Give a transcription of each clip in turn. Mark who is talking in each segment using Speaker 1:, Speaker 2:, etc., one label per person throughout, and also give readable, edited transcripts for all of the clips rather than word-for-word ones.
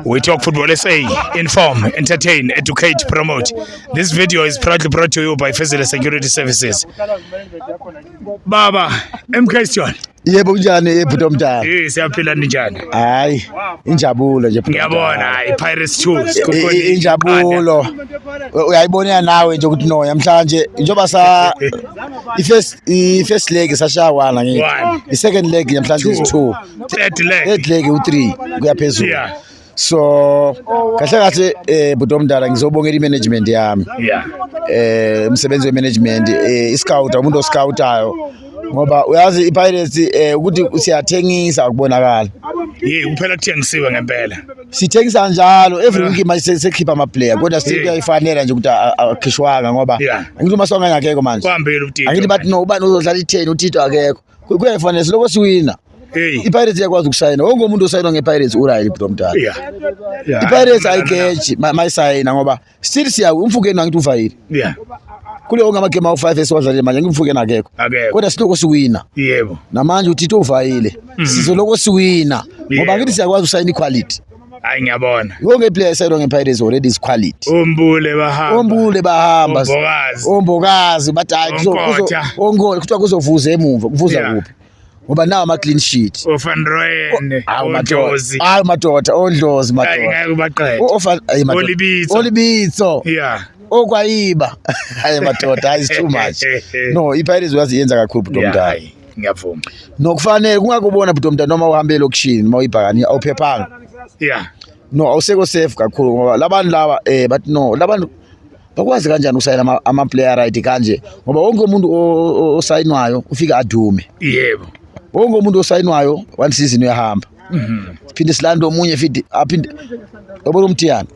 Speaker 1: We talk football SA, inform, entertain, educate, promote. This video is proudly brought to you by Fezile Security Services. Baba, question.
Speaker 2: Yebo kunjani ebhuti omdala?
Speaker 1: Siyaphila njani?
Speaker 2: Hayi, injabulo nje bhuti.
Speaker 1: Ngiyabona hayi Pirates 2
Speaker 2: injabulo. Uyayibona nawe nje ukuthi no namhlanje njoba sa i-first leg sashawana ngithi. I-second leg namhlanje is 2. Third leg u3 kuyaphezulu.
Speaker 1: Yeah.
Speaker 2: So kahle bhuti omdala ngizobongela i-management yami.
Speaker 1: Yeah.
Speaker 2: Umsebenzi we-management i-scout umuntu oscoutayo. Ngoba uyazi iPirates ukuthi siyathengisa ukubonakala.
Speaker 1: Kuphela kuthengisiwe ngempela.
Speaker 2: Sithengisa njalo every week manje sekhipha ama player kodwa still kuyayifanela nje ukuthi akhishwanga ngoba angithi umasonga ngakekho manje.
Speaker 1: Kwambela uTito.
Speaker 2: Angithi bathi no ubani uzodlala i10 uTito akekho. Kuyayifanela siloko siwina. iPirates iyakwazi ukusayina wonke umuntu osayina ngePirates urayili bro mdala. iPirates ayiketshi mayisayina ngoba still siya umfukeni angithi uvayile. Kule ongamagame awu5 esiwadlale manje ngimfuke nakekho kodwa siloko siwina.
Speaker 1: Yebo
Speaker 2: namanje uTito uvayile sizoloko siwina ngoba ngithi siyakwazi usayina equality.
Speaker 1: Hayi ngiyabona
Speaker 2: wonke player sayino ngePirates already is quality.
Speaker 1: Ombule bahamba
Speaker 2: ombokazi bathi hayi ongole kuthiwa kuzovuza emuva kuvuza kuphi ngoba nawo ama clean sheet
Speaker 1: Van Rooyen Ondlozi
Speaker 2: madoda Ondlozi madoda
Speaker 1: ngeke
Speaker 2: Olibitso okwayiba hayi madoda is too much. No iPirates uyaziyenza kakhulu bhuti omdala.
Speaker 1: Ngiyavuma
Speaker 2: nokufanele kungakubona bhuti omdala noma uhambe lokishini noma uyibhakani awuphephanga. No awuseko safe kakhulu ngoba labantu laba bathi no labantu bakwazi kanjani usayina ama player right kanje ngoba wonke umuntu osayinwayo ufika adume.
Speaker 1: Yebo
Speaker 2: wonke umuntu osayinwayo one season uyahamba. Siphinde silando omunye futhi aphinde yabona umthiyana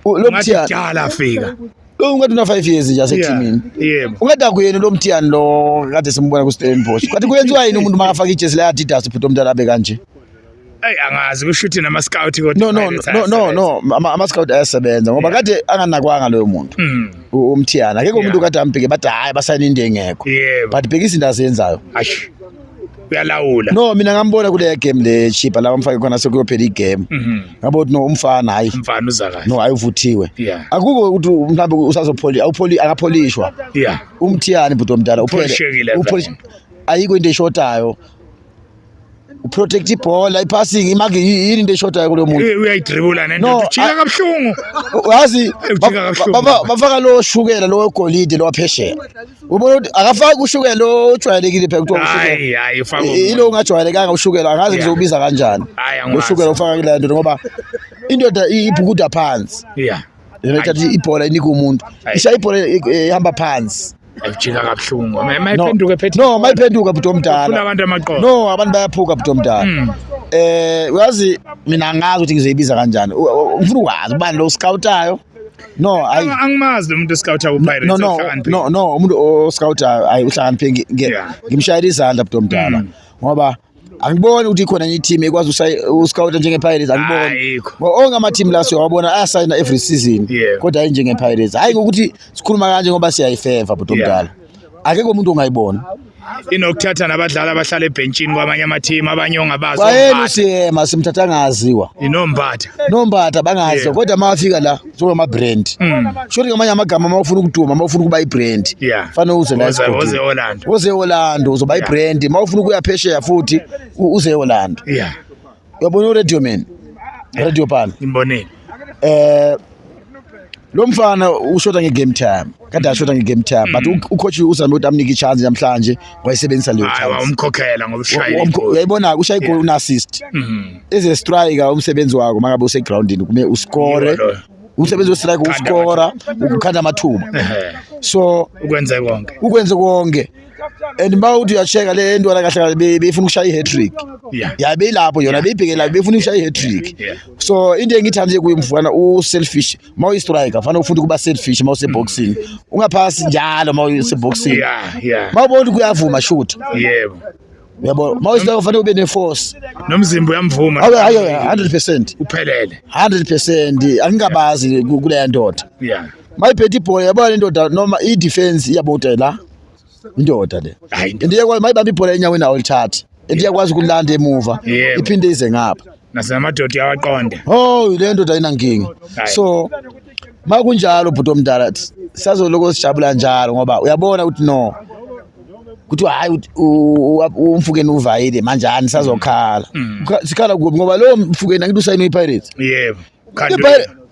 Speaker 2: lo mthiyana
Speaker 1: jala afika
Speaker 2: lo ungathi una 5 years nje aseteamini.
Speaker 1: Yebo
Speaker 2: ungathi kuyena lo mthiyana lo kade simbona ku Stellenbosch kanti kuyenziwa yini umuntu makafaka ijezi la Adidas bhuti omdala abe kanje.
Speaker 1: Angazi kushuthi nama scout kodwa
Speaker 2: no ama scout ayasebenza ngoba kade anganakwanga loyo muntu umthiyana akekho umuntu kade ambheke bathi hayi basayina into engekho but bhekisa into azenzayo
Speaker 1: uyalawula.
Speaker 2: No mina ngambona kule game le chipa la bamfake khona sekuyophela igame ngabo no umfana hayi
Speaker 1: umfana uza kahle
Speaker 2: no ayivuthiwe akukho ukuthi mhlawumbe usazopholi akapolishwa umthiyana bhuti omdala uphele ayikho into eshotayo uprotect iball ipassing image yini into eshotayo kulo muntu
Speaker 1: uyayidribula nento ujika kabhlungu
Speaker 2: yazi bafaka lo shukela lo golide lo phesheya ubona ukuthi akafaki ushukela lo ojwayelekile phela kuthiwa ushukela
Speaker 1: hayi ufaka
Speaker 2: ilo ungajwayelekanga ushukela angazi ngizobiza kanjani ushukela ufaka kule nto ngoba indoda ibhukuda phansi lethathi ibhola inika umuntu ishaya ibhola ihamba phansi
Speaker 1: ajika kabhlungu mayiphenduke phethe
Speaker 2: no mayiphenduka bhuti omdala
Speaker 1: abantu amaqolo
Speaker 2: no abantu bayaphuka bhuti omdala uyazi mina ngazi ukuthi ngizoyibiza kanjani ngifuna ukwazi ubani lo scoutayo no
Speaker 1: angimazi lo muntu oscouta ku Pirates
Speaker 2: no umuntu oscouta ayi uhlakaniphe ngimshayela izandla bhuti omdala ngoba angiboni ukuthi khona enye team ekwazi uscouta njenge Pirates angiboni onke ama team la siyawabona ayasayina every season kodwa hayi njenge Pirates hayi ngokuthi sikhuluma kanje ngoba siyayifeva bhuti omdala akekho umuntu ongayibona
Speaker 1: inokuthatha nabadlali abahlala ebenchini kwamanye ama team abanye ongabazi
Speaker 2: wayena siyema simthatha ngaziwa nombatha bangazi kodwa mafika la so ama brand shoti ngamanye amagama mawufuna ukuduma mawufuna ukuba ibrand fanele uze la uze Orlando uzoba ibrand mawufuna ukuya phesheya futhi uze Orlando uyabona radio man radio pan
Speaker 1: imboneni
Speaker 2: lo mfana ushota ngegame time kade ashota ngegame time but ucoach uzama ukuthi amnike ichance namhlanje wayisebenzisa leyo chance
Speaker 1: hayi umkhokhela ngoba ushaya
Speaker 2: uyayibona ushaya igoli una assist as a striker umsebenzi wakho mangabe use groundini kume uscore umsebenzi we-striker uscora ukukhanda amathuba so ukwenze konke and mawuthi uyacheka le nto kahle kahle befuna ukushaya i-hat-trick yabelapho yona beyibhekela befuna ukushaya i-hat-trick so into engithande kuye mfana u-selfish mawu-striker fanele ufunda ukuba selfish mawuseboxing ungaphasi njalo mawuseboxing mawubona ukuthi kuyavuma shoot yabo mawustriker fanele ube ne-force
Speaker 1: nomzimba uyamvuma
Speaker 2: hayi 100%
Speaker 1: uphelele
Speaker 2: 100% angingabazi kuleya ndoda mayiphethe ibhola yabona indoda noma i-defense iyabota la indoda le ndiye mayibamba ibhola enyaweni awulithatha ndiyakwazi ukulanda emuva iphinde ize ngapha
Speaker 1: Nasemadoda yawaqonda.
Speaker 2: Oh le ndoda ayinankingi. So makunjalo bhuti omdala sizoloko sijabula njalo ngoba uyabona ukuthi no kuthi hayi umfukeni uvayile manjani sazokhala sikhala kubi ngoba lo mfukeni angithi usayine iPirates
Speaker 1: Yebo.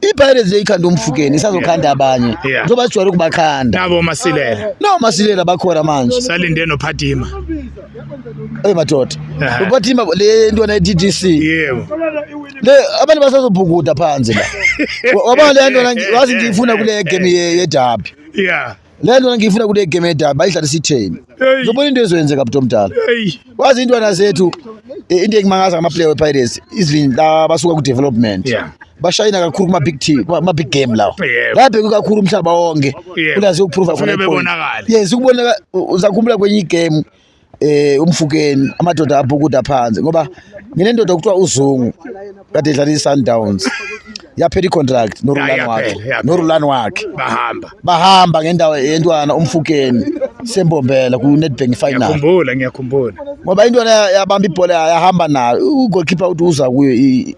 Speaker 2: iPirates leyikhanda umfukeni isazokhanda abanye njengoba sijwayele ukubakhanda
Speaker 1: nabo masilela
Speaker 2: no masilela bakhona manje
Speaker 1: salinde noPhatima
Speaker 2: madoda uPhatima le ntwana ye-TTC
Speaker 1: yebo
Speaker 2: le abantu basazobhukuda phansi la wabona le ntwana wazi ngifuna kule game yedabi
Speaker 1: yeah
Speaker 2: le ntwana ngifuna kule game yedabi bayidlala sitheni ngibona into ezenzeka bhuti omdala wazi intwana zethu into engimangaza ngama-player we-Pirates even la basuka ku-development bashayina kakhulu kuma-big team kuma-big game lawo labheke kakhulu umhlaba wonke ulazi ukuprova yes ukubonakala uzakhumbula kwenye igame umfukeni amadoda abhukuda phansi ngoba nginendoda okuthiwa uZungu kade edlala i-Sundowns yaphela i-contract norulani wakhe bahamba ngendawo yentwana umfukeni sembombela ku-Nedbank final
Speaker 1: ngiyakhumbula
Speaker 2: ngoba intwana yabamba ibhola yahamba nayo ugoalkeeper uthi uza kuyo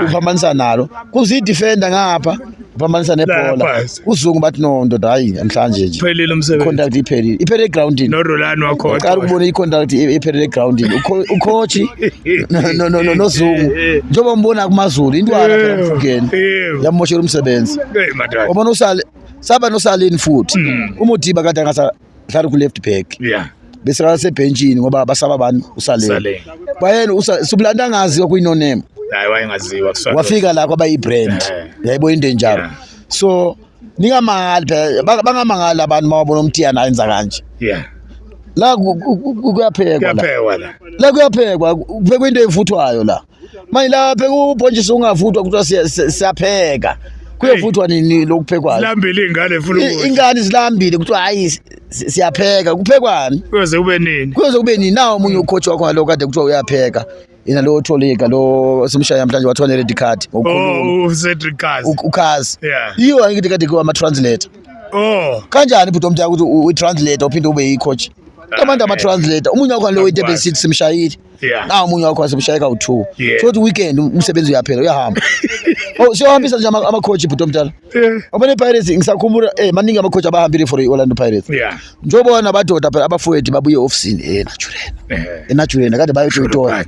Speaker 2: uphambanisa nalo kuze i-defender ngapha uphambanisa nebhola uZungu bathi no ndoda hayi namhlanje nje
Speaker 1: iphelile umsebenzi
Speaker 2: contract iphelile egroundini
Speaker 1: norulani wakho
Speaker 2: uqala ukubona i-contract iphelile egroundini ucoach noZungu njengoba umbona kumaZulu intwana phela mfukeni yamoshela umsebenzi ubona saba noSalini futhi uModiba kade angasadlala ku left back bese kasebhenchini ngoba basaba abantu uSalini bayena subulanda angaziwa kuyinoneme
Speaker 1: hayi wayengaziwa kusona
Speaker 2: wafika la kwaba ibrand yayibona into enjalo so ningamangali phela bangamangali abantu mawabona umthiyana ayenza kanje la kuyaphekwa la kuyaphekwa kuphekwa into evuthwayo la manje la pheka ubhontshisi ungavuthwa kuthiwa siyapheka kuyovuthwa nini lokuphekwayo
Speaker 1: silambile ingane futhi
Speaker 2: ingane zilambile kuthiwa hayi siyapheka kuphekwani
Speaker 1: kuyoze kube nini
Speaker 2: nawo omunye ucoach wakho lo kade kuthiwa uyapheka ina lo Tholika lo simshaya namhlanje wathola i-red card
Speaker 1: ngokukhuluma Cedric
Speaker 2: Ukhazi yiyo angithi kade kuwa ama-translator kanjani bhuti omdala ukuthi uyi-translator uphinde ube yi-coach abantu ama-translator omunye wakho lo wetebe sithi simshayile nawo omunye wakho simshaye kawu-2 so ukuthi weekend umsebenzi uyaphela uyahamba siyohambisa nje ama-coach bhuti omdala abone i-Pirates ngisakhumbula maningi ama-coach abahambile for i-Orlando Pirates njengobona abadoda phela abafowethu babuye e-ofisini eNaturena kade bayotoyitoya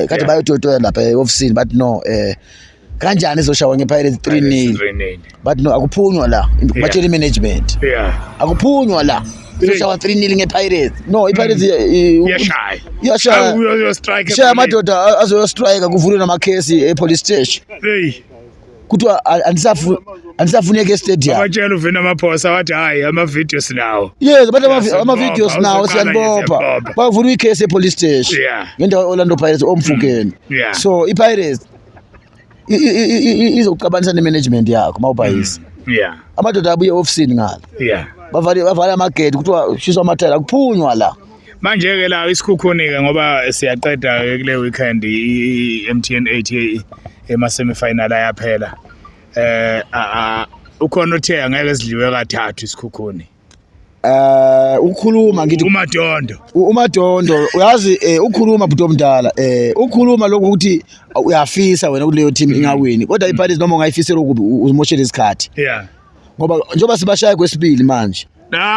Speaker 2: kade bayotoyitoya lapha e-ofisini bathi no kanjani izoshawa nge-Pirates 3-0 but no akuphunywa la batshela i-management akuphunywa la izoshawa 3-0 nge-Pirates no i-Pirates iyashaya amadoda azoyostrike kuvulwe namakhesi e-police station kuthiwa anisafuneka e-stadium
Speaker 1: abatshela uvena amaphosa wathi hayi ama-video sinawo
Speaker 2: yes bathi ama-video sinawo siyanibopha bavula ikhesi e-police station ngendawo ye-Orlando Pirates omfukeni so i-Pirates izokuqabanisa ne-management yakho mawubhayisa amadoda abuye e-ofisini ngalo bavale amagate kuthiwa shiswa amathayela kuphunywa la
Speaker 1: manje-ke la isikhukhuni-ke ngoba siyaqeda kule weekend i-MTN 8 ema-semifinal ayaphela ukhona othe angeke sidliwe kathathu isikhukhuni
Speaker 2: ukukhuluma ngithi uMadondo uyazi ukukhuluma bhuti omdala ukukhuluma lokho ukuthi uyafisa wena kuleyo team ingawini kodwa iPirates noma ungayifisela ukubi uzimoshela isikhathi ngoba njengoba sibashaya kwesibili manje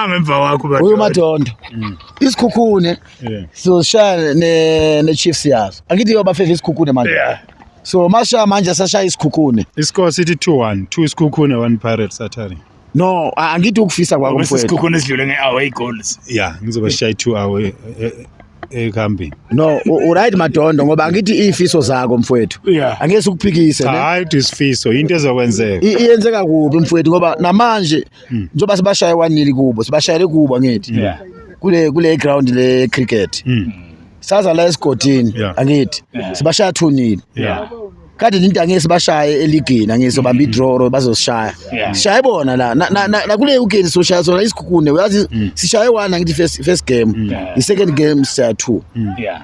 Speaker 1: ngemva wakho
Speaker 2: uMadondo isikhukhune sizosishaya ne-Chiefs yazo angithi yobafeva isikhukhune manje so masha manje sashaya isikhukhune
Speaker 3: iscore sithi 2-1 2 isikhukhune 1 Pirates Saturday
Speaker 2: no angithi ukufisa kwakho mfowethu
Speaker 1: isikhukhune esidlule nge-away goals
Speaker 3: ngizoba shaya 2 away ekhambini
Speaker 2: no right Madondo ngoba angithi ifiso zakho mfowethu angeke sikuphikise ne
Speaker 3: hayi isifiso into ezokwenzeka
Speaker 2: iyenzeka kubi mfowethu ngoba namanje njoba sibashaya 1-0 kubo sibashayele kubo angithi kule ground le cricket saza la esigodini angithi sibashaya 2-0 kade into angeke sibashaye eligini angeke sobamba idraw bazosishaya sishaye bona la na kule weekend soshaya sona isikhukhune uyazi sishaye 1 angithi first game i second game siya 2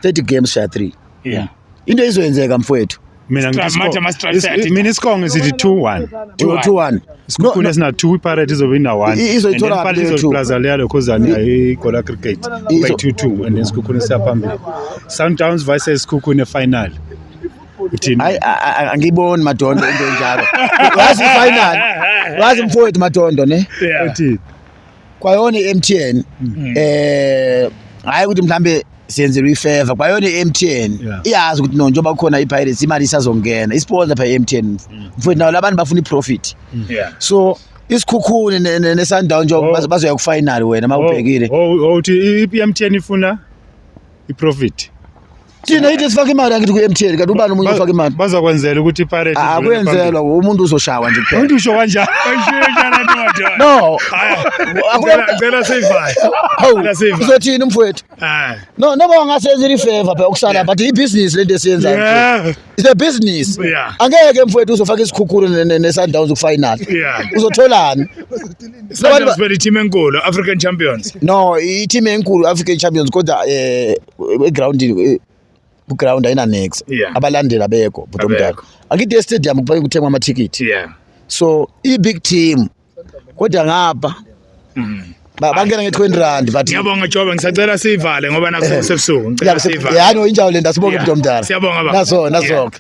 Speaker 2: third game siya 3 into izoyenzeka mfowethu
Speaker 3: mina ngithi mina isikonge sithi 2-1 isikhukhune sina 2 iPirates izobina 1
Speaker 2: izoyithola
Speaker 3: phakathi Plaza Lealo Khosana iGola Cricket by 2-2 and then isikhukhune siyaphambili Sundowns versus isikhukhune final
Speaker 2: hayi angiboni Madondo into enjalo wazi final wazi mfowethu Madondo ne
Speaker 3: uthini
Speaker 2: kwayona iMTN hayi ukuthi mhlambe siyenzele ifavor kwayona iMTN iyazi ukuthi no njengoba kukhona iPirates imali isazongena isponsor pha iMTN mfowethu nawo labantu bafuna iprofit so isikhukhune neSundowns nje bazoya ku final wena mawubhekile
Speaker 3: uthi iMTN ifuna iprofit
Speaker 2: thina ithi sifaka imali angithi ku-MTN kanti ubani umunye ufaka imali
Speaker 3: bazokwenzela ukuthi iPirates
Speaker 2: akwenzelwa umuntu uzoshawa nje kuphela
Speaker 3: umuntu usho kanjani
Speaker 2: no
Speaker 1: ngicela save
Speaker 2: uzothini umfowethu no noma wangasenzela ifavor phela ukusala but ibusiness lento esiyenzayo it's a business angeke mfowethu uzofaka isikhukhulu neSundowns ku-final uzotholani
Speaker 1: Sundowns beli team enkulu African Champions
Speaker 2: no i-team enkulu African Champions kodwa egroundini ku-ground ayina next abalandela bekho bhuti omdala angithi e-stadium kufanele kuthengwe amathikithi so i-big team kodwa ngapha bangena nge-R20 but
Speaker 1: ngiyabonga Jobe ngisacela sivale ngoba nakusebusuku ngicela sivale
Speaker 2: yani injawo lento asibonge bhuti omdala
Speaker 1: siyabonga baba
Speaker 2: naso